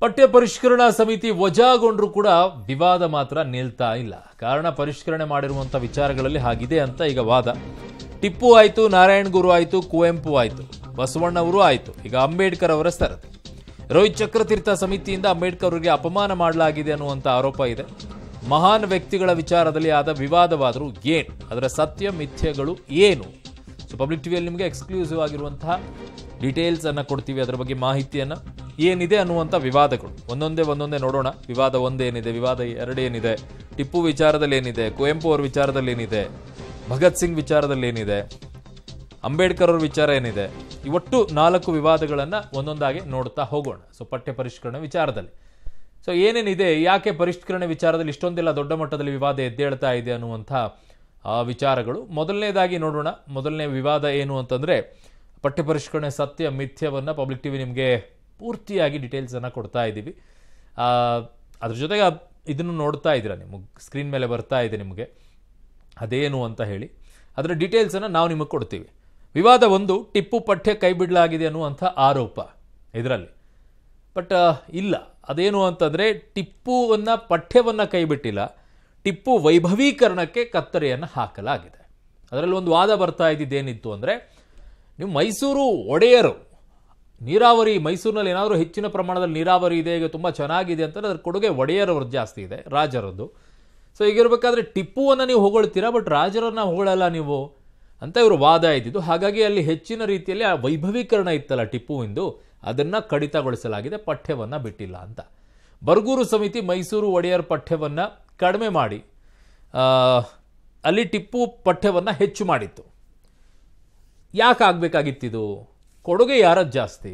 ಪಠ್ಯ ಪರಿಷ್ಕರಣಾ ಸಮಿತಿ ವಜಾಗೊಂಡ್ರು ಕೂಡ ವಿವಾದ ಮಾತ್ರ ನಿಲ್ತಾ ಇಲ್ಲ. ಕಾರಣ ಪರಿಷ್ಕರಣೆ ಮಾಡಿರುವಂತ ವಿಚಾರಗಳಲ್ಲಿ ಹಾಗಿದೆ ಅಂತ ಈಗ ವಾದ. ಟಿಪ್ಪು ಆಯ್ತು, ನಾರಾಯಣ ಗುರು ಆಯ್ತು, ಕುವೆಂಪು ಆಯ್ತು, ಬಸವಣ್ಣವರು ಆಯ್ತು, ಈಗ ಅಂಬೇಡ್ಕರ್ ಅವರ ಸರದಿ. ರೋಹಿತ್ ಚಕ್ರತೀರ್ಥ ಸಮಿತಿಯಿಂದ ಅಂಬೇಡ್ಕರ್ ಅವರಿಗೆ ಅಪಮಾನ ಮಾಡಲಾಗಿದೆ ಅನ್ನುವಂಥ ಆರೋಪ ಇದೆ. ಮಹಾನ್ ವ್ಯಕ್ತಿಗಳ ವಿಚಾರದಲ್ಲಿ ಆದ ವಿವಾದವಾದರೂ ಏನು, ಅದರ ಸತ್ಯ ಮಿಥ್ಯಗಳು ಏನು? ಸೊ ಪಬ್ಲಿಕ್ ಟಿವಿಯಲ್ಲಿ ನಿಮಗೆ ಎಕ್ಸ್ಕ್ಲೂಸಿವ್ ಆಗಿರುವಂತಹ ಡೀಟೇಲ್ಸ್ ಅನ್ನು ಕೊಡ್ತೀವಿ. ಅದರ ಬಗ್ಗೆ ಮಾಹಿತಿಯನ್ನು ಏನಿದೆ ಅನ್ನುವಂಥ ವಿವಾದಗಳು ಒಂದೊಂದೇ ನೋಡೋಣ. ವಿವಾದ ಒಂದೇನಿದೆ, ವಿವಾದ ಎರಡೇನಿದೆ, ಟಿಪ್ಪು ವಿಚಾರದಲ್ಲಿ ಏನಿದೆ, ಕುವೆಂಪು ಅವರ ವಿಚಾರದಲ್ಲಿ ಏನಿದೆ, ಭಗತ್ ಸಿಂಗ್ ವಿಚಾರದಲ್ಲಿ ಏನಿದೆ, ಅಂಬೇಡ್ಕರ್ ಅವರ ವಿಚಾರ ಏನಿದೆ, ಈ ಒಟ್ಟು 4 ವಿವಾದಗಳನ್ನು ಒಂದೊಂದಾಗಿ ನೋಡ್ತಾ ಹೋಗೋಣ. ಸೊ ಪಠ್ಯ ಪರಿಷ್ಕರಣೆ ವಿಚಾರದಲ್ಲಿ ಸೊ ಏನೇನಿದೆ, ಯಾಕೆ ಪರಿಷ್ಕರಣೆ ವಿಚಾರದಲ್ಲಿ ಇಷ್ಟೊಂದೆಲ್ಲ ದೊಡ್ಡ ಮಟ್ಟದಲ್ಲಿ ವಿವಾದ ಎದ್ದೇಳ್ತಾ ಇದೆ ಅನ್ನುವಂಥ ವಿಚಾರಗಳು ಮೊದಲನೇದಾಗಿ ನೋಡೋಣ. ಮೊದಲನೇ ವಿವಾದ ಏನು ಅಂತಂದರೆ, ಪಠ್ಯ ಪರಿಷ್ಕರಣೆ ಸತ್ಯ ಮಿಥ್ಯವನ್ನು ಪಬ್ಲಿಕ್ ಟಿವಿ ನಿಮಗೆ ಪೂರ್ತಿಯಾಗಿ ಡೀಟೇಲ್ಸನ್ನು ಕೊಡ್ತಾ ಇದ್ದೀವಿ. ಅದ್ರ ಜೊತೆಗೆ ಇದನ್ನು ನೋಡ್ತಾ ಇದ್ದೀರಾ, ನಿಮಗೆ ಸ್ಕ್ರೀನ್ ಮೇಲೆ ಬರ್ತಾ ಇದೆ ನಿಮಗೆ ಅದೇನು ಅಂತ ಹೇಳಿ. ಅದರ ಡೀಟೇಲ್ಸನ್ನು ನಾವು ನಿಮಗೆ ಕೊಡ್ತೀವಿ. ವಿವಾದ 1, ಟಿಪ್ಪು ಪಠ್ಯ ಕೈ ಬಿಡಲಾಗಿದೆ ಅನ್ನುವಂಥ ಆರೋಪ ಇದರಲ್ಲಿ. ಬಟ್ ಇಲ್ಲ, ಅದೇನು ಅಂತಂದರೆ ಟಿಪ್ಪುವನ್ನು ಪಠ್ಯವನ್ನು ಕೈ ಬಿಟ್ಟಿಲ್ಲ, ಟಿಪ್ಪು ವೈಭವೀಕರಣಕ್ಕೆ ಕತ್ತರಿಯನ್ನು ಹಾಕಲಾಗಿದೆ. ಅದರಲ್ಲಿ ಒಂದು ವಾದ ಬರ್ತಾ ಇದ್ದಿದ್ದೇನಿತ್ತು ಅಂದರೆ, ನೀವು ಮೈಸೂರು ಒಡೆಯರು ನೀರಾವರಿ, ಮೈಸೂರಿನಲ್ಲಿ ಏನಾದರೂ ಹೆಚ್ಚಿನ ಪ್ರಮಾಣದಲ್ಲಿ ನೀರಾವರಿ ಇದೆ, ಈಗ ತುಂಬ ಚೆನ್ನಾಗಿದೆ ಅಂತಂದರೆ ಅದರ ಕೊಡುಗೆ ಒಡೆಯರವ್ರದ್ದು ಜಾಸ್ತಿ ಇದೆ, ರಾಜರದ್ದು. ಸೊ ಈಗಿರಬೇಕಾದ್ರೆ ಟಿಪ್ಪುವನ್ನು ನೀವು ಹೊಗಳ್ತೀರಾ, ಬಟ್ ರಾಜರನ್ನು ಹೊಗಳಲ್ಲ ನೀವು ಅಂತ ಇವರು ವಾದ ಇದ್ದಿದ್ದು. ಹಾಗಾಗಿ ಅಲ್ಲಿ ಹೆಚ್ಚಿನ ರೀತಿಯಲ್ಲಿ ಆ ವೈಭವೀಕರಣ ಇತ್ತಲ್ಲ ಟಿಪ್ಪುವಿಂದು, ಅದನ್ನು ಕಡಿತಗೊಳಿಸಲಾಗಿದೆ, ಪಠ್ಯವನ್ನು ಬಿಟ್ಟಿಲ್ಲ ಅಂತ. ಬರಗೂರು ಸಮಿತಿ ಮೈಸೂರು ಒಡೆಯರ್ ಪಠ್ಯವನ್ನು ಕಡಿಮೆ ಮಾಡಿ ಅಲ್ಲಿ ಟಿಪ್ಪು ಪಠ್ಯವನ್ನು ಹೆಚ್ಚು ಮಾಡಿತ್ತು. ಯಾಕೆ ಆಗಬೇಕಾಗಿತ್ತಿದು? ಕೊಡುಗೆ ಯಾರದ್ದು ಜಾಸ್ತಿ?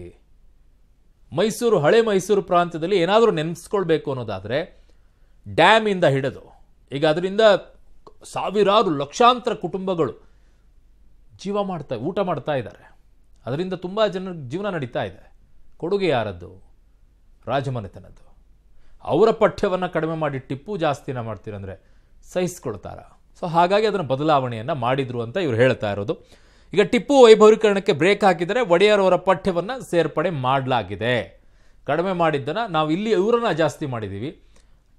ಮೈಸೂರು, ಹಳೆ ಮೈಸೂರು ಪ್ರಾಂತ್ಯದಲ್ಲಿ ಏನಾದರೂ ನೆನೆಸ್ಕೊಳ್ಬೇಕು ಅನ್ನೋದಾದರೆ ಡ್ಯಾಮಿಂದ ಹಿಡಿದು ಈಗ ಅದರಿಂದ ಸಾವಿರಾರು ಲಕ್ಷಾಂತರ ಕುಟುಂಬಗಳು ಊಟ ಮಾಡ್ತಾ ಇದ್ದಾರೆ, ಅದರಿಂದ ತುಂಬ ಜನರ ಜೀವನ ನಡೀತಾ ಇದೆ. ಕೊಡುಗೆ ಯಾರದ್ದು? ರಾಜಮನೆತನದ್ದು. ಅವರ ಪಠ್ಯವನ್ನು ಕಡಿಮೆ ಮಾಡಿ ಟಿಪ್ಪು ಜಾಸ್ತಿನ ಮಾಡ್ತೀರಂದರೆ ಸಹಿಸ್ಕೊಳ್ತಾರ? ಸೊ ಹಾಗಾಗಿ ಅದನ್ನು ಬದಲಾವಣೆಯನ್ನು ಮಾಡಿದ್ರು ಅಂತ ಇವರು ಹೇಳ್ತಾ ಇರೋದು. ಈಗ ಟಿಪ್ಪು ವೈಭವೀಕರಣಕ್ಕೆ ಬ್ರೇಕ್ ಹಾಕಿದರೆ ಒಡೆಯರ್ ಅವರ ಪಠ್ಯವನ್ನು ಸೇರ್ಪಡೆ ಮಾಡಲಾಗಿದೆ. ಕಡಿಮೆ ಮಾಡಿದ್ದನ್ನು ನಾವು ಇಲ್ಲಿ ಇವರನ್ನು ಜಾಸ್ತಿ ಮಾಡಿದ್ದೀವಿ,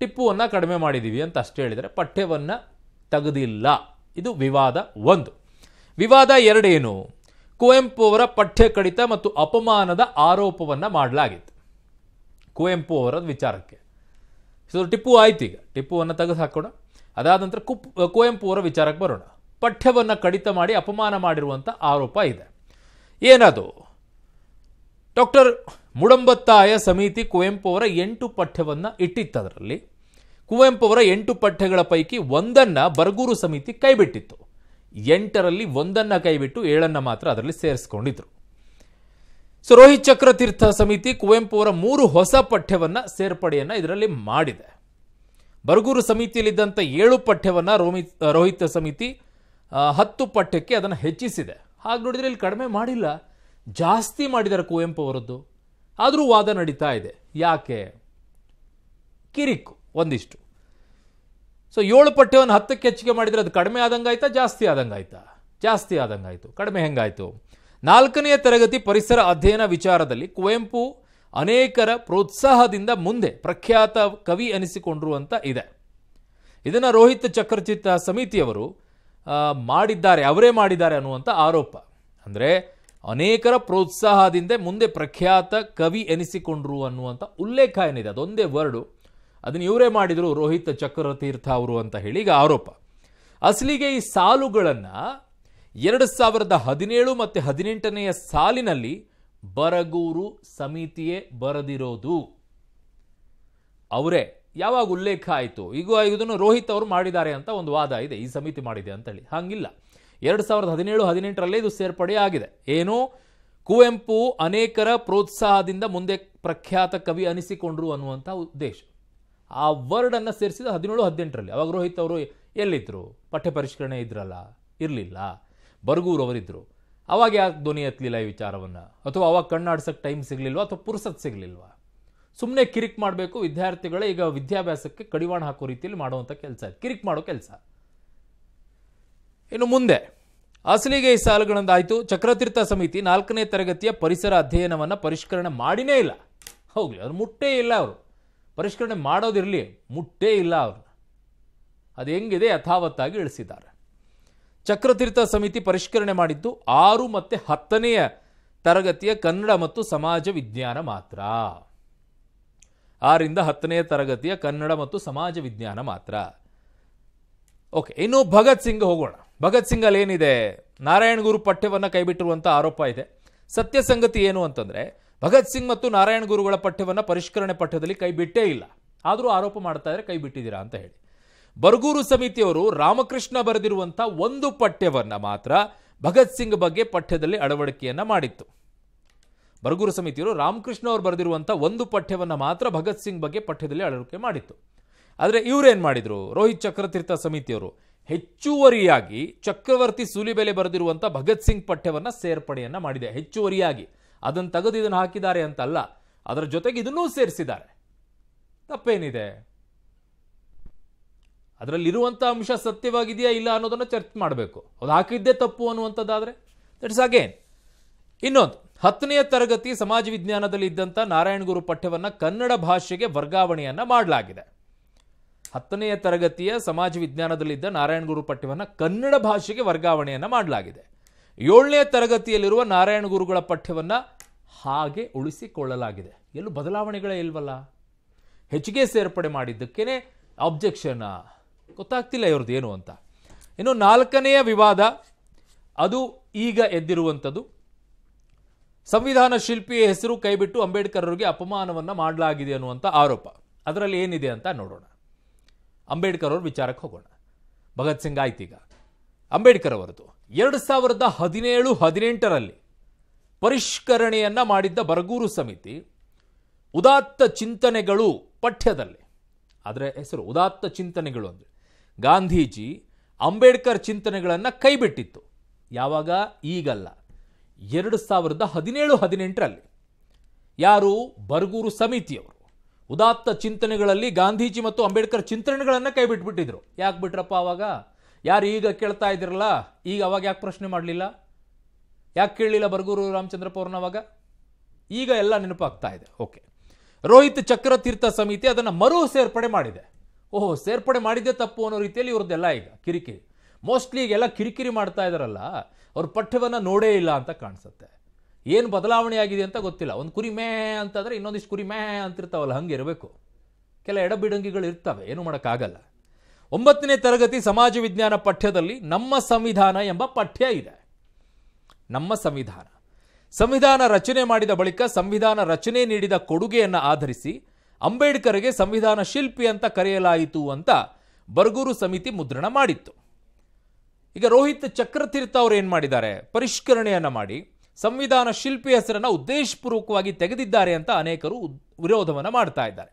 ಟಿಪ್ಪುವನ್ನು ಕಡಿಮೆ ಮಾಡಿದ್ದೀವಿ ಅಂತ ಅಷ್ಟೇ ಹೇಳಿದರೆ ಪಠ್ಯವನ್ನು ತೆಗೆದಿಲ್ಲ. ಇದು ವಿವಾದ 1. ವಿವಾದ 2 ಏನು? ಕುವೆಂಪು ಅವರ ಪಠ್ಯ ಕಡಿತ ಮತ್ತು ಅಪಮಾನದ ಆರೋಪವನ್ನು ಮಾಡಲಾಗಿತ್ತು ಕುವೆಂಪು ಅವರ ವಿಚಾರಕ್ಕೆ. ಸೊ ಟಿಪ್ಪು ಆಯ್ತು, ಈಗ ಟಿಪ್ಪುವನ್ನು ತೆಗೆದು ಹಾಕೋಣ. ಅದಾದ ನಂತರ ಕುವೆಂಪು ಅವರ ವಿಚಾರಕ್ಕೆ ಬರೋಣ. ಪಠ್ಯವನ್ನು ಕಡಿತ ಮಾಡಿ ಅಪಮಾನ ಮಾಡಿರುವಂಥ ಆರೋಪ ಇದೆ. ಏನದು? ಡಾಕ್ಟರ್ ಮುಡಂಬತ್ತಾಯ ಸಮಿತಿ ಕುವೆಂಪು ಅವರ 8 ಪಠ್ಯವನ್ನು ಇಟ್ಟಿತ್ತು. ಅದರಲ್ಲಿ ಕುವೆಂಪು ಅವರ 8 ಪಠ್ಯಗಳ ಪೈಕಿ 1 ಬರಗೂರು ಸಮಿತಿ ಕೈಬಿಟ್ಟಿತ್ತು. 8ರಲ್ಲಿ 1 ಕೈಬಿಟ್ಟು 7 ಮಾತ್ರ ಅದರಲ್ಲಿ ಸೇರಿಸ್ಕೊಂಡಿದ್ರು. ಸೊ ರೋಹಿತ್ ಚಕ್ರತೀರ್ಥ ಸಮಿತಿ ಕುವೆಂಪು ಅವರ 3 ಹೊಸ ಪಠ್ಯವನ್ನು ಸೇರ್ಪಡೆಯನ್ನು ಇದರಲ್ಲಿ ಮಾಡಿದೆ. ಬರಗೂರು ಸಮಿತಿಯಲ್ಲಿದ್ದಂಥ 7 ಪಠ್ಯವನ್ನು ರೋಹಿತ್ ಸಮಿತಿ 10 ಪಠ್ಯಕ್ಕೆ ಅದನ್ನು ಹೆಚ್ಚಿಸಿದೆ. ಹಾಗೆ ನೋಡಿದರೆ ಇಲ್ಲಿ ಕಡಿಮೆ ಮಾಡಿಲ್ಲ, ಜಾಸ್ತಿ ಮಾಡಿದ್ದಾರೆ ಕುವೆಂಪು ಅವರದ್ದು. ಆದರೂ ವಾದ ನಡೀತಾ ಇದೆ. ಯಾಕೆ? ಕಿರಿಕು ಒಂದಿಷ್ಟು. ಸೊ 7 ಪಠ್ಯವನ್ನು 10ಕ್ಕೆ ಹೆಚ್ಚಿಗೆ ಮಾಡಿದರೆ ಅದು ಕಡಿಮೆ ಆದಂಗಾಯ್ತಾ, ಜಾಸ್ತಿ ಆದಂಗಾಯ್ತಾ? ಜಾಸ್ತಿ ಆದಂಗಾಯ್ತು. ಕಡಿಮೆ ಹೆಂಗಾಯ್ತು? 4ನೇ ತರಗತಿ ಪರಿಸರ ಅಧ್ಯಯನ ವಿಚಾರದಲ್ಲಿ ಕುವೆಂಪು ಅನೇಕರ ಪ್ರೋತ್ಸಾಹದಿಂದ ಮುಂದೆ ಪ್ರಖ್ಯಾತ ಕವಿ ಅನಿಸಿಕೊಂಡ್ರು ಅಂತ ಇದೆ. ಇದನ್ನು ರೋಹಿತ್ ಚಕ್ರತೀರ್ಥ ಸಮಿತಿಯವರು ಮಾಡಿದ್ದಾರೆ, ಅವರೇ ಮಾಡಿದ್ದಾರೆ ಅನ್ನುವಂಥ ಆರೋಪ. ಅಂದರೆ ಅನೇಕರ ಪ್ರೋತ್ಸಾಹದಿಂದ ಮುಂದೆ ಪ್ರಖ್ಯಾತ ಕವಿ ಎನಿಸಿಕೊಂಡ್ರು ಅನ್ನುವಂಥ ಉಲ್ಲೇಖ ಏನಿದೆ, ಅದೊಂದೇ ವರ್ಡು, ಅದನ್ನು ಇವರೇ ಮಾಡಿದರು ರೋಹಿತ್ ಚಕ್ರತೀರ್ಥ ಅವರು ಅಂತ ಹೇಳಿ ಈಗ ಆರೋಪ. ಅಸಲಿಗೆ ಈ ಸಾಲುಗಳನ್ನು 2017 ಮತ್ತು 18ನೇ ಸಾಲಿನಲ್ಲಿ ಬರಗೂರು ಸಮಿತಿಯೇ ಬರೆದಿರೋದು. ಅವರೇ. ಯಾವಾಗ ಉಲ್ಲೇಖ ಆಯಿತು? ಈಗ ಇದನ್ನು ರೋಹಿತ್ ಅವರು ಮಾಡಿದ್ದಾರೆ ಅಂತ ಒಂದು ವಾದ ಇದೆ, ಈ ಸಮಿತಿ ಮಾಡಿದೆ ಅಂತೇಳಿ. ಹಾಗಿಲ್ಲ, 2017-18ರಲ್ಲೇ ಇದು ಸೇರ್ಪಡೆ ಆಗಿದೆ. ಏನು? ಕುವೆಂಪು ಅನೇಕರ ಪ್ರೋತ್ಸಾಹದಿಂದ ಮುಂದೆ ಪ್ರಖ್ಯಾತ ಕವಿ ಅನಿಸಿಕೊಂಡ್ರು ಅನ್ನುವಂಥ ಉದ್ದೇಶ. ಆ ವರ್ಡನ್ನು ಸೇರಿಸಿದ 17-18ರಲ್ಲಿ. ಅವಾಗ ರೋಹಿತ್ ಅವರು ಎಲ್ಲಿದ್ದರು? ಪಠ್ಯ ಪರಿಷ್ಕರಣೆ ಇದ್ರಲ್ಲ? ಇರಲಿಲ್ಲ. ಬರಗೂರು ಅವರಿದ್ದರು. ಅವಾಗ ಯಾಕೆ ಧ್ವನಿ ಎತ್ತಲಿಲ್ಲ ಈ ವಿಚಾರವನ್ನು? ಅಥವಾ ಅವಾಗ ಕಣ್ಣಾಡ್ಸೋಕ್ಕೆ ಟೈಮ್ ಸಿಗಲಿಲ್ವಾ, ಅಥವಾ ಪುರ್ಸತ್ ಸಿಗಲಿಲ್ವಾ? ಸುಮ್ಮನೆ ಕಿರಿಕ್ ಮಾಡಬೇಕು ವಿದ್ಯಾರ್ಥಿಗಳೇ. ಈಗ ವಿದ್ಯಾಭ್ಯಾಸಕ್ಕೆ ಕಡಿವಾಣ ಹಾಕೋ ರೀತಿಯಲ್ಲಿ ಮಾಡುವಂಥ ಕೆಲಸ, ಕಿರಿಕ್ ಮಾಡೋ ಕೆಲಸ. ಇನ್ನು ಮುಂದೆ ಅಸಲಿಗೆ ಈ ಸಾಲುಗಳಂದಾಯಿತು. ಚಕ್ರತೀರ್ಥ ಸಮಿತಿ 4ನೇ ತರಗತಿಯ ಪರಿಸರ ಅಧ್ಯಯನವನ್ನು ಪರಿಷ್ಕರಣೆ ಮಾಡಿನೇ ಇಲ್ಲ. ಹೋಗ್ಲಿ, ಅವ್ರು ಮುಟ್ಟೇ ಇಲ್ಲ. ಅವರು ಪರಿಷ್ಕರಣೆ ಮಾಡೋದಿರಲಿ, ಮುಟ್ಟೇ ಇಲ್ಲ ಅವರು. ಅದು ಹೆಂಗಿದೆ ಯಥಾವತ್ತಾಗಿ ಇಳಿಸಿದ್ದಾರೆ. ಚಕ್ರತೀರ್ಥ ಸಮಿತಿ ಪರಿಷ್ಕರಣೆ ಮಾಡಿದ್ದು 6 ಮತ್ತು 10ನೇ ತರಗತಿಯ ಕನ್ನಡ ಮತ್ತು ಸಮಾಜ ವಿಜ್ಞಾನ ಮಾತ್ರ. 6ರಿಂದ 10ನೇ ತರಗತಿಯ ಕನ್ನಡ ಮತ್ತು ಸಮಾಜ ವಿಜ್ಞಾನ ಮಾತ್ರ. ಓಕೆ, ಇನ್ನು ಭಗತ್ ಸಿಂಗ್ ಹೋಗೋಣ. ಭಗತ್ ಸಿಂಗ್ ಅಲ್ಲಿ ಏನಿದೆ? ನಾರಾಯಣ ಗುರು ಪಠ್ಯವನ್ನು ಕೈಬಿಟ್ಟಿರುವಂಥ ಆರೋಪ ಇದೆ. ಸತ್ಯ ಸಂಗತಿ ಏನು ಅಂತಂದ್ರೆ, ಭಗತ್ ಸಿಂಗ್ ಮತ್ತು ನಾರಾಯಣ ಗುರುಗಳ ಪಠ್ಯವನ್ನು ಪರಿಷ್ಕರಣೆ ಪಠ್ಯದಲ್ಲಿ ಕೈ ಬಿಟ್ಟೇ ಇಲ್ಲ. ಆದರೂ ಆರೋಪ ಮಾಡ್ತಾ ಇದ್ರೆ ಕೈ ಬಿಟ್ಟಿದ್ದೀರಾ ಅಂತ ಹೇಳಿ. ಬರಗೂರು ಸಮಿತಿಯವರು ರಾಮಕೃಷ್ಣ ಬರೆದಿರುವಂಥ ಒಂದು ಪಠ್ಯವನ್ನ ಮಾತ್ರ ಭಗತ್ ಸಿಂಗ್ ಬಗ್ಗೆ ಪಠ್ಯದಲ್ಲಿ ಅಳವಡಿಕೆಯನ್ನ ಮಾಡಿತ್ತು. ಬರಗೂರು ಸಮಿತಿಯವರು ರಾಮಕೃಷ್ಣ ಅವರು ಬರೆದಿರುವಂಥ ಒಂದು ಪಠ್ಯವನ್ನ ಮಾತ್ರ ಭಗತ್ ಸಿಂಗ್ ಬಗ್ಗೆ ಪಠ್ಯದಲ್ಲಿ ಅಳವಡಿಕೆ ಮಾಡಿತ್ತು. ಆದರೆ ಇವರೇನ್ ಮಾಡಿದ್ರು? ರೋಹಿತ್ ಚಕ್ರತೀರ್ಥ ಸಮಿತಿಯವರು ಹೆಚ್ಚುವರಿಯಾಗಿ ಚಕ್ರವರ್ತಿ ಸೂಲಿಬೆಲೆ ಬರೆದಿರುವಂಥ ಭಗತ್ ಸಿಂಗ್ ಪಠ್ಯವನ್ನ ಸೇರ್ಪಡೆಯನ್ನ ಮಾಡಿದೆ. ಹೆಚ್ಚುವರಿಯಾಗಿ ಅದನ್ನು ತೆಗೆದು ಇದನ್ನು ಹಾಕಿದ್ದಾರೆ ಅಂತಲ್ಲ, ಅದರ ಜೊತೆಗೆ ಇದನ್ನೂ ಸೇರಿಸಿದ್ದಾರೆ. ತಪ್ಪೇನಿದೆ? ಅದರಲ್ಲಿರುವಂಥ ಅಂಶ ಸತ್ಯವಾಗಿದೆಯಾ ಇಲ್ಲ ಅನ್ನೋದನ್ನು ಚರ್ಚೆ ಮಾಡಬೇಕು. ಅದು ಹಾಕಿದ್ದೇ ತಪ್ಪು ಅನ್ನುವಂಥದ್ದಾದರೆ ದಟ್ಸ್ ಅಗೇನ್. ಇನ್ನೊಂದು, 10ನೇ ತರಗತಿ ಸಮಾಜ ವಿಜ್ಞಾನದಲ್ಲಿ ಇದ್ದಂಥ ನಾರಾಯಣ ಗುರು ಪಠ್ಯವನ್ನು ಕನ್ನಡ ಭಾಷೆಗೆ ವರ್ಗಾವಣೆಯನ್ನ ಮಾಡಲಾಗಿದೆ. 10ನೇ ತರಗತಿಯ ಸಮಾಜ ವಿಜ್ಞಾನದಲ್ಲಿದ್ದ ನಾರಾಯಣ ಗುರು ಪಠ್ಯವನ್ನು ಕನ್ನಡ ಭಾಷೆಗೆ ವರ್ಗಾವಣೆಯನ್ನ ಮಾಡಲಾಗಿದೆ. 7ನೇ ತರಗತಿಯಲ್ಲಿರುವ ನಾರಾಯಣ ಗುರುಗಳ ಪಠ್ಯವನ್ನ ಹಾಗೆ ಉಳಿಸಿಕೊಳ್ಳಲಾಗಿದೆ. ಎಲ್ಲೂ ಬದಲಾವಣೆಗಳೇ ಇಲ್ವಲ್ಲ. ಹೆಚ್ಚಿಗೆ ಸೇರ್ಪಡೆ ಮಾಡಿದ್ದಕ್ಕೇನೆ ಆಬ್ಜೆಕ್ಷನ್. ಗೊತ್ತಾಗ್ತಿಲ್ಲ ಇವ್ರದ್ದು ಏನು ಅಂತ. ಇನ್ನು 4ನೆಯ ವಿವಾದ, ಅದು ಈಗ ಎದ್ದಿರುವಂಥದ್ದು. ಸಂವಿಧಾನ ಶಿಲ್ಪಿಯ ಹೆಸರು ಕೈಬಿಟ್ಟು ಅಂಬೇಡ್ಕರ್ ಅವರಿಗೆ ಅಪಮಾನವನ್ನ ಮಾಡಲಾಗಿದೆ ಅನ್ನುವಂಥ ಆರೋಪ. ಅದರಲ್ಲಿ ಏನಿದೆ ಅಂತ ನೋಡೋಣ. ಅಂಬೇಡ್ಕರ್ ಅವ್ರ ವಿಚಾರಕ್ಕೆ ಹೋಗೋಣ. ಭಗತ್ ಸಿಂಗ್ ಆಯ್ತೀಗ. ಅಂಬೇಡ್ಕರ್ ಅವರದು 2017-18ರಲ್ಲಿ ಪರಿಷ್ಕರಣೆಯನ್ನ ಮಾಡಿದ್ದ ಬರಗೂರು ಸಮಿತಿ ಉದಾತ್ತ ಚಿಂತನೆಗಳು ಪಠ್ಯದಲ್ಲಿ, ಅದರ ಹೆಸರು ಉದಾತ್ತ ಚಿಂತನೆಗಳು ಅಂದರೆ ಗಾಂಧೀಜಿ ಅಂಬೇಡ್ಕರ್ ಚಿಂತನೆಗಳನ್ನು ಕೈಬಿಟ್ಟಿತ್ತು. ಯಾವಾಗ? ಈಗಲ್ಲ, 2017-18ರಲ್ಲಿ. ಯಾರು? ಬರಗೂರು ಸಮಿತಿಯವರು ಉದಾತ್ತ ಚಿಂತನೆಗಳಲ್ಲಿ ಗಾಂಧೀಜಿ ಮತ್ತು ಅಂಬೇಡ್ಕರ್ ಚಿಂತನೆಗಳನ್ನು ಕೈಬಿಟ್ಬಿಟ್ಟಿದ್ರು. ಯಾಕೆ ಬಿಟ್ರಪ್ಪ ಅವಾಗ? ಯಾರು ಈಗ ಕೇಳ್ತಾ ಇದ್ರಲ್ಲ, ಈಗ ಅವಾಗ ಯಾಕೆ ಪ್ರಶ್ನೆ ಮಾಡಲಿಲ್ಲ? ಯಾಕೆ ಕೇಳಲಿಲ್ಲ ಬರಗೂರು ರಾಮಚಂದ್ರಪ್ಪ ಅವ್ರನ್ನ ಅವಾಗ? ಈಗ ಎಲ್ಲ ನೆನಪಾಗ್ತಾ ಇದೆ. ಓಕೆ, ರೋಹಿತ್ ಚಕ್ರತೀರ್ಥ ಸಮಿತಿ ಅದನ್ನು ಮರು ಸೇರ್ಪಡೆ ಮಾಡಿದೆ. ಓಹೋ, ಸೇರ್ಪಡೆ ಮಾಡಿದ್ದೇ ತಪ್ಪು ಅನ್ನೋ ರೀತಿಯಲ್ಲಿ ಇವ್ರದ್ದೆಲ್ಲ ಈಗ ಕಿರಿಕಿರಿ. ಮೋಸ್ಟ್ಲಿ ಈಗೆಲ್ಲ ಕಿರಿಕಿರಿ ಮಾಡ್ತಾ ಇದಾರಲ್ಲ, ಅವ್ರ ಪಠ್ಯವನ್ನು ನೋಡೇ ಇಲ್ಲ ಅಂತ ಕಾಣಿಸುತ್ತೆ. ಏನು ಬದಲಾವಣೆ ಆಗಿದೆ ಅಂತ ಗೊತ್ತಿಲ್ಲ. ಒಂದು ಕುರಿ ಮೇ ಅಂತಂದ್ರೆ ಇನ್ನೊಂದಿಷ್ಟು ಕುರಿ ಮೇ ಅಂತಿರ್ತಾವಲ್ಲ, ಹಂಗೆ ಇರಬೇಕು. ಕೆಲ ಎಡಬಿಡಂಗಿಗಳು ಇರ್ತವೆ, ಏನು ಮಾಡೋಕ್ಕಾಗಲ್ಲ. 9ನೇ ತರಗತಿ ಸಮಾಜ ವಿಜ್ಞಾನ ಪಠ್ಯದಲ್ಲಿ ನಮ್ಮ ಸಂವಿಧಾನ ಎಂಬ ಪಠ್ಯ ಇದೆ. ನಮ್ಮ ಸಂವಿಧಾನ, ಸಂವಿಧಾನ ರಚನೆ ಮಾಡಿದ ಬಳಿಕ ಸಂವಿಧಾನ ರಚನೆ ನೀಡಿದ ಕೊಡುಗೆಯನ್ನು ಆಧರಿಸಿ ಅಂಬೇಡ್ಕರ್ಗೆ ಸಂವಿಧಾನ ಶಿಲ್ಪಿ ಅಂತ ಕರೆಯಲಾಯಿತು ಅಂತ ಬರಗೂರು ಸಮಿತಿ ಮುದ್ರಣ ಮಾಡಿತ್ತು. ಈಗ ರೋಹಿತ್ ಚಕ್ರತೀರ್ಥ ಅವರು ಏನು ಮಾಡಿದ್ದಾರೆ? ಪರಿಷ್ಕರಣೆಯನ್ನ ಮಾಡಿ ಸಂವಿಧಾನ ಶಿಲ್ಪಿ ಹೆಸರನ್ನು ಉದ್ದೇಶಪೂರ್ವಕವಾಗಿ ತೆಗೆದಿದ್ದಾರೆ ಅಂತ ಅನೇಕರು ವಿರೋಧವನ್ನು ಮಾಡ್ತಾ ಇದ್ದಾರೆ.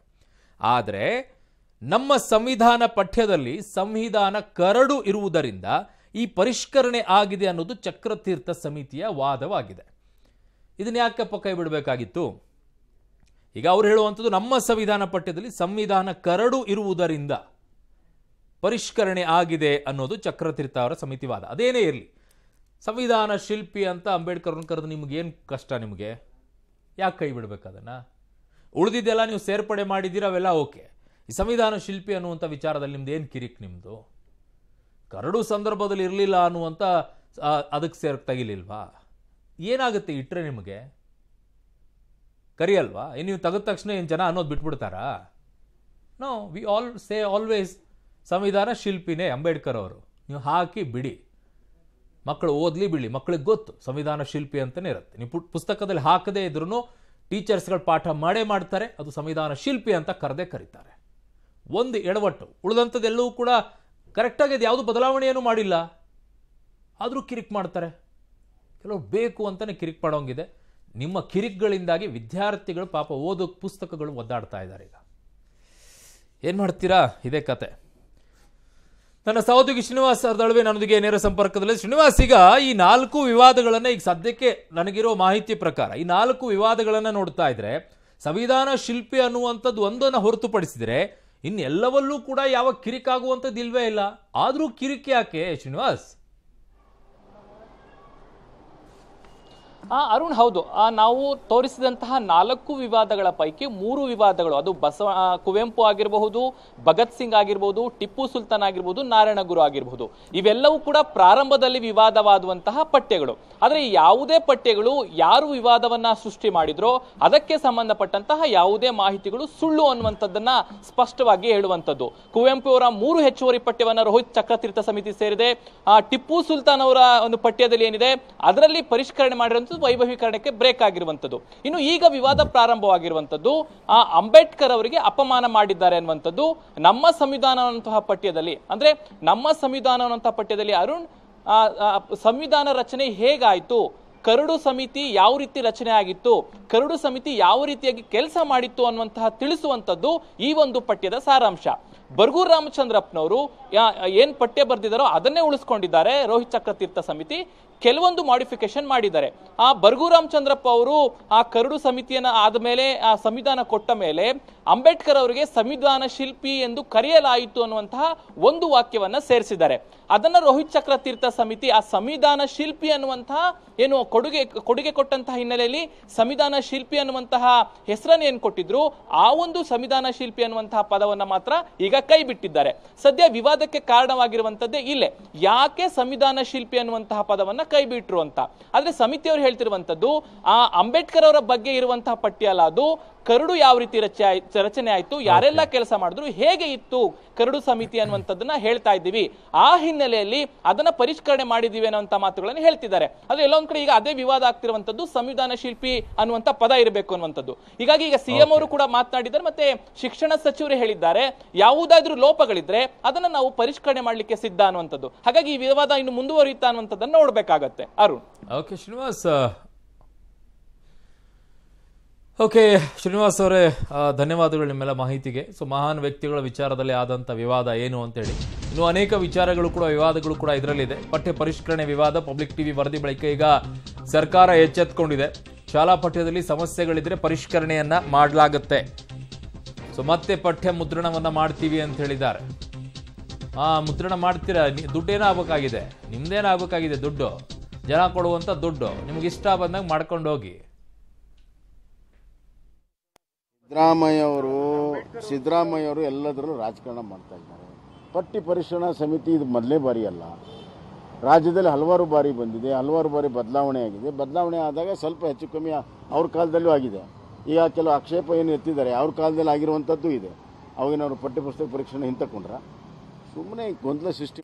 ಆದರೆ ನಮ್ಮ ಸಂವಿಧಾನ ಪಠ್ಯದಲ್ಲಿ ಸಂವಿಧಾನ ಕರಡು ಇರುವುದರಿಂದ ಈ ಪರಿಷ್ಕರಣೆ ಆಗಿದೆ ಅನ್ನೋದು ಚಕ್ರತೀರ್ಥ ಸಮಿತಿಯ ವಾದವಾಗಿದೆ. ಇದನ್ನ ಯಾಕಪ್ಪ ಕೈ ಬಿಡಬೇಕಾಗಿತ್ತು? ಈಗ ಅವ್ರು ಹೇಳುವಂಥದ್ದು ನಮ್ಮ ಸಂವಿಧಾನ ಪಠ್ಯದಲ್ಲಿ ಸಂವಿಧಾನ ಕರಡು ಇರುವುದರಿಂದ ಪರಿಷ್ಕರಣೆ ಆಗಿದೆ ಅನ್ನೋದು ಚಕ್ರತೀರ್ಥ ಅವರ ಸಮಿತಿವಾದ. ಅದೇನೇ ಇರಲಿ, ಸಂವಿಧಾನ ಶಿಲ್ಪಿ ಅಂತ ಅಂಬೇಡ್ಕರ್ನ ಕರೆದು ನಿಮಗೇನು ಕಷ್ಟ? ನಿಮಗೆ ಯಾಕೆ ಕೈ ಬಿಡಬೇಕದನ್ನು? ಉಳಿದಿದ್ದೆಲ್ಲ ನೀವು ಸೇರ್ಪಡೆ ಮಾಡಿದ್ದೀರ, ಅವೆಲ್ಲ ಓಕೆ. ಈ ಸಂವಿಧಾನ ಶಿಲ್ಪಿ ಅನ್ನುವಂಥ ವಿಚಾರದಲ್ಲಿ ನಿಮ್ದು ಏನು ಕಿರಿಕ್? ನಿಮ್ಮದು ಕರಡು ಸಂದರ್ಭದಲ್ಲಿ ಇರಲಿಲ್ಲ ಅನ್ನುವಂಥ ಅದಕ್ಕೆ ತೆಗಿಲಿಲ್ವಾ? ಏನಾಗುತ್ತೆ ಇಟ್ಟರೆ ನಿಮಗೆ? ಕರಿಯಲ್ವಾ? ನೀವು ತೆಗೆದ ತಕ್ಷಣ ಏನು ಜನ ಅನ್ನೋದು ಬಿಟ್ಬಿಡ್ತಾರಾ? ನೋ, ವಿ ಆಲ್ವೇಸ್ ಸಂವಿಧಾನ ಶಿಲ್ಪಿನೇ ಅಂಬೇಡ್ಕರ್ ಅವರು. ನೀವು ಹಾಕಿ ಬಿಡಿ, ಮಕ್ಕಳು ಓದ್ಲಿ ಬಿಡಿ, ಮಕ್ಕಳಿಗೆ ಗೊತ್ತು ಸಂವಿಧಾನ ಶಿಲ್ಪಿ ಅಂತಲೇ ಇರುತ್ತೆ. ನೀವು ಪುಸ್ತಕದಲ್ಲಿ ಹಾಕದೇ ಇದ್ರೂ ಟೀಚರ್ಸ್ಗಳು ಪಾಠ ಮಾಡೇ ಮಾಡ್ತಾರೆ, ಅದು ಸಂವಿಧಾನ ಶಿಲ್ಪಿ ಅಂತ ಕರೀತಾರೆ. ಒಂದು ಎಡವಟ್ಟು, ಉಳಿದಂಥದ್ದೆಲ್ಲವೂ ಕೂಡ ಕರೆಕ್ಟಾಗಿ ಅದು ಯಾವುದು ಬದಲಾವಣೆಯನ್ನು ಮಾಡಿಲ್ಲ, ಆದರೂ ಕಿರಿಕ್ ಮಾಡ್ತಾರೆ. ಕೆಲವರು ಬೇಕು ಅಂತಲೇ ಕಿರಿಕ್ ಮಾಡೋಂಗಿದೆ. ನಿಮ್ಮ ಕಿರಿಕ್ಗಳಿಂದಾಗಿ ವಿದ್ಯಾರ್ಥಿಗಳು ಪಾಪ ಓದೋ ಪುಸ್ತಕಗಳು ಒದ್ದಾಡ್ತಾ ಇದ್ದಾರೆ. ಈಗ ಏನು ಮಾಡ್ತೀರಾ? ಇದೇ ಕತೆ. ನನ್ನ ಸಹೋದ್ಯೋಗಿ ಶ್ರೀನಿವಾಸ್ ಅರ್ದಳ್ವೆ ನನ್ನೊಂದಿಗೆ ನೇರ ಸಂಪರ್ಕದಲ್ಲಿ. ಶ್ರೀನಿವಾಸ್, ಈಗ ಈ 4 ವಿವಾದಗಳನ್ನು ಈಗ ಸದ್ಯಕ್ಕೆ ನನಗಿರೋ ಮಾಹಿತಿ ಪ್ರಕಾರ ಈ 4 ವಿವಾದಗಳನ್ನು ನೋಡ್ತಾ ಇದ್ರೆ ಸಂವಿಧಾನ ಶಿಲ್ಪಿ ಅನ್ನುವಂಥದ್ದು ಒಂದನ್ನು ಹೊರತುಪಡಿಸಿದರೆ ಇನ್ನೆಲ್ಲವಲ್ಲೂ ಕೂಡ ಯಾವ ಕಿರಿಕಾಗುವಂಥದ್ದು ಇಲ್ವೇ ಇಲ್ಲ. ಆದರೂ ಕಿರಿಕ್ ಯಾಕೆ ಶ್ರೀನಿವಾಸ್? ಅರುಣ್, ಹೌದು. ನಾವು ತೋರಿಸಿದಂತಹ 4 ವಿವಾದಗಳ ಪೈಕಿ 3 ವಿವಾದಗಳು, ಅದು ಕುವೆಂಪು ಆಗಿರಬಹುದು, ಭಗತ್ ಸಿಂಗ್ ಆಗಿರಬಹುದು, ಟಿಪ್ಪು ಸುಲ್ತಾನ್ ಆಗಿರಬಹುದು, ನಾರಾಯಣಗುರು ಆಗಿರಬಹುದು, ಇವೆಲ್ಲವೂ ಕೂಡ ಪ್ರಾರಂಭದಲ್ಲಿ ವಿವಾದವಾದುವಂತಹ ಪಠ್ಯಗಳು. ಆದರೆ ಯಾವುದೇ ಪಠ್ಯಗಳು ಯಾರು ವಿವಾದವನ್ನ ಸೃಷ್ಟಿ ಮಾಡಿದ್ರೋ ಅದಕ್ಕೆ ಸಂಬಂಧಪಟ್ಟಂತಹ ಯಾವುದೇ ಮಾಹಿತಿಗಳು ಸುಳ್ಳು ಅನ್ನುವಂಥದ್ದನ್ನ ಸ್ಪಷ್ಟವಾಗಿ ಹೇಳುವಂಥದ್ದು. ಕುವೆಂಪು ಅವರ 3 ಹೆಚ್ಚುವರಿ ಪಠ್ಯವನ್ನ ರೋಹಿತ್ ಚಕ್ರತೀರ್ಥ ಸಮಿತಿ ಸೇರಿದೆ. ಟಿಪ್ಪು ಸುಲ್ತಾನ್ ಅವರ ಒಂದು ಪಠ್ಯದಲ್ಲಿ ಏನಿದೆ ಅದರಲ್ಲಿ ಪರಿಷ್ಕರಣೆ ಮಾಡಿರುವಂಥದ್ದು ವೈಭವೀಕರಣಕ್ಕೆ ಬ್ರೇಕ್ ಆಗಿರುವಂತದ್ದು. ಇನ್ನು ಈಗ ವಿವಾದ ಪ್ರಾರಂಭವಾಗಿರುವಂತದ್ದು ಅಂಬೇಡ್ಕರ್ ಅವರಿಗೆ ಅಪಮಾನ ಮಾಡಿದ್ದಾರೆ ಅನ್ನುವಂಥದ್ದು. ನಮ್ಮ ಸಂವಿಧಾನ ಅನ್ನುವಂತಹ ಪಠ್ಯದಲ್ಲಿ, ಅಂದ್ರೆ ನಮ್ಮ ಸಂವಿಧಾನ ಅನ್ನುವಂತಹ ಪಠ್ಯದಲ್ಲಿ ಅರುಣ್, ಸಂವಿಧಾನ ರಚನೆ ಹೇಗಾಯ್ತು, ಕರಡು ಸಮಿತಿ ಯಾವ ರೀತಿ ರಚನೆ ಆಗಿತ್ತು, ಕರಡು ಸಮಿತಿ ಯಾವ ರೀತಿಯಾಗಿ ಕೆಲಸ ಮಾಡಿತ್ತು ಅನ್ನುವಂತಹ ತಿಳಿಸುವಂತದ್ದು ಈ ಒಂದು ಪಠ್ಯದ ಸಾರಾಂಶ. ಬರ್ಗೂರು ರಾಮಚಂದ್ರಪ್ಪನವರು ಏನ್ ಪಠ್ಯ ಬರೆದಿದ್ದಾರೋ ಅದನ್ನೇ ಉಳಿಸ್ಕೊಂಡಿದ್ದಾರೆ. ರೋಹಿತ್ ಚಕ್ರತೀರ್ಥ ಸಮಿತಿ ಕೆಲವೊಂದು ಮಾಡಿಫಿಕೇಶನ್ ಮಾಡಿದ್ದಾರೆ. ಆ ಬರ್ಗೂರು ರಾಮಚಂದ್ರಪ್ಪ ಅವರು ಆ ಕರಡು ಸಮಿತಿಯನ್ನ ಆದ್ಮೇಲೆ ಆ ಸಂವಿಧಾನ ಕೊಟ್ಟ ಮೇಲೆ ಅಂಬೇಡ್ಕರ್ ಅವರಿಗೆ ಸಂವಿಧಾನ ಶಿಲ್ಪಿ ಎಂದು ಕರೆಯಲಾಯಿತು ಅನ್ನುವಂತಹ ಒಂದು ವಾಕ್ಯವನ್ನ ಸೇರಿಸಿದ್ದಾರೆ. ಅದನ್ನ ರೋಹಿತ್ ಚಕ್ರತೀರ್ಥ ಸಮಿತಿ ಆ ಸಂವಿಧಾನ ಶಿಲ್ಪಿ ಅನ್ನುವಂತಹ ಏನು ಕೊಡುಗೆ ಕೊಟ್ಟಂತಹ ಹಿನ್ನೆಲೆಯಲ್ಲಿ ಸಂವಿಧಾನ ಶಿಲ್ಪಿ ಅನ್ನುವಂತಹ ಹೆಸರನ್ನು ಏನ್ ಕೊಟ್ಟಿದ್ರು, ಆ ಒಂದು ಸಂವಿಧಾನ ಶಿಲ್ಪಿ ಅನ್ನುವಂತಹ ಪದವನ್ನ ಮಾತ್ರ ಈಗ ಕೈ ಬಿಟ್ಟಿದ್ದಾರೆ. ಸದ್ಯ ವಿವಾದಕ್ಕೆ ಕಾರಣವಾಗಿರುವಂತದ್ದೇ ಇಲ್ಲೇ, ಯಾಕೆ ಸಂವಿಧಾನ ಶಿಲ್ಪಿ ಅನ್ನುವಂತಹ ಪದವನ್ನ ಕೈ ಬಿಟ್ರು ಅಂತ. ಆದ್ರೆ ಸಮಿತಿಯವರು ಹೇಳ್ತಿರುವಂತದ್ದು ಆ ಅಂಬೇಡ್ಕರ್ ಅವರ ಬಗ್ಗೆ ಇರುವಂತಹ ಪಠ್ಯ ಅಲ್ಲ, ಅದು ಕರಡು ಯಾವ ರೀತಿ ರಚನೆ ಆಯ್ತು, ಯಾರೆಲ್ಲ ಕೆಲಸ ಮಾಡಿದ್ರು, ಹೇಗೆ ಇತ್ತು ಕರಡು ಸಮಿತಿ ಅನ್ನುವಂಥದ್ದನ್ನ ಹೇಳ್ತಾ ಇದ್ದೀವಿ. ಆ ಹಿನ್ನೆಲೆಯಲ್ಲಿ ಅದನ್ನ ಪರಿಷ್ಕರಣೆ ಮಾಡಿದೀವಿ ಅನ್ನುವಂತ ಮಾತುಗಳನ್ನು ಹೇಳ್ತಿದ್ದಾರೆ. ಆದ್ರೆ ಎಲ್ಲೊಂದ್ ಕಡೆ ಈಗ ಅದೇ ವಿವಾದ ಆಗ್ತಿರುವಂತದ್ದು ಸಂವಿಧಾನ ಶಿಲ್ಪಿ ಅನ್ನುವಂತ ಪದ ಇರಬೇಕು ಅನ್ನುವಂಥದ್ದು. ಹೀಗಾಗಿ ಈಗ ಸಿಎಂ ಅವರು ಕೂಡ ಮಾತನಾಡಿದ್ದಾರೆ, ಮತ್ತೆ ಶಿಕ್ಷಣ ಸಚಿವರು ಹೇಳಿದ್ದಾರೆ, ಯಾವುದಾದ್ರೂ ಲೋಪಗಳಿದ್ರೆ ಅದನ್ನ ನಾವು ಪರಿಷ್ಕರಣೆ ಮಾಡ್ಲಿಕ್ಕೆ ಸಿದ್ಧ ಅನ್ನುವಂಥದ್ದು. ಹಾಗಾಗಿ ಈ ವಿವಾದ ಇನ್ನು ಮುಂದುವರಿಯುತ್ತಾ ಅನ್ನುವಂಥದ್ದನ್ನ ನೋಡ್ಬೇಕಾಗತ್ತೆ. ಅರುಣ್. ಓಕೆ ಶ್ರೀನಿವಾಸ್ ಅವರೇ, ಧನ್ಯವಾದಗಳು ನಿಮ್ಮೆಲ್ಲ ಮಾಹಿತಿಗೆ. ಸೊ ಮಹಾನ್ ವ್ಯಕ್ತಿಗಳ ವಿಚಾರದಲ್ಲಿ ಆದಂಥ ವಿವಾದ ಏನು ಅಂತೇಳಿ, ಇನ್ನು ಅನೇಕ ವಿಚಾರಗಳು ಕೂಡ ವಿವಾದಗಳು ಕೂಡ ಇದರಲ್ಲಿದೆ. ಪಠ್ಯ ಪರಿಷ್ಕರಣೆ ವಿವಾದ, ಪಬ್ಲಿಕ್ ಟಿವಿ ವರದಿ ಬಳಿಕ ಈಗ ಸರ್ಕಾರ ಎಚ್ಚೆತ್ತುಕೊಂಡಿದೆ. ಶಾಲಾ ಪಠ್ಯದಲ್ಲಿ ಸಮಸ್ಯೆಗಳಿದ್ರೆ ಪರಿಷ್ಕರಣೆಯನ್ನ ಮಾಡಲಾಗುತ್ತೆ. ಸೊ ಮತ್ತೆ ಪಠ್ಯ ಮುದ್ರಣವನ್ನ ಮಾಡ್ತೀವಿ ಅಂತ ಹೇಳಿದ್ದಾರೆ. ಮುದ್ರಣ ಮಾಡ್ತೀರಾ, ದುಡ್ಡೇನಾಗಬೇಕಾಗಿದೆ, ನಿಮ್ದೇನಾಗಬೇಕಾಗಿದೆ, ದುಡ್ಡು ಜನ ಕೊಡುವಂತ ದುಡ್ಡು, ನಿಮ್ಗೆ ಇಷ್ಟ ಬಂದಾಗ ಮಾಡ್ಕೊಂಡು ಹೋಗಿ. ಸಿದ್ದರಾಮಯ್ಯ ಅವರು ಎಲ್ಲದರಲ್ಲೂ ರಾಜಕಾರಣ ಮಾಡ್ತಾ ಇದ್ದಾರೆ. ಪಟ್ಟಿ ಪರಿಷ್ಕರಣಾ ಸಮಿತಿ ಇದು ಮೊದಲೇ ಬಾರಿ ಅಲ್ಲ, ರಾಜ್ಯದಲ್ಲಿ ಹಲವಾರು ಬಾರಿ ಬಂದಿದೆ, ಹಲವಾರು ಬಾರಿ ಬದಲಾವಣೆ ಆಗಿದೆ. ಬದಲಾವಣೆ ಆದಾಗ ಸ್ವಲ್ಪ ಹೆಚ್ಚು ಕಮ್ಮಿ ಅವ್ರ ಕಾಲದಲ್ಲೂ ಆಗಿದೆ. ಈಗ ಕೆಲವು ಆಕ್ಷೇಪ ಏನು ಎತ್ತಿದ್ದಾರೆ, ಅವ್ರ ಕಾಲದಲ್ಲಿ ಆಗಿರುವಂಥದ್ದು ಇದೆ. ಅವಾಗಿನವರು ಪಠ್ಯ ಪುಸ್ತಕ ಪರೀಕ್ಷೆನ ಹಿಂತಕೊಂಡ್ರ ಸುಮ್ಮನೆ ಗೊಂದಲ ಸೃಷ್ಟಿ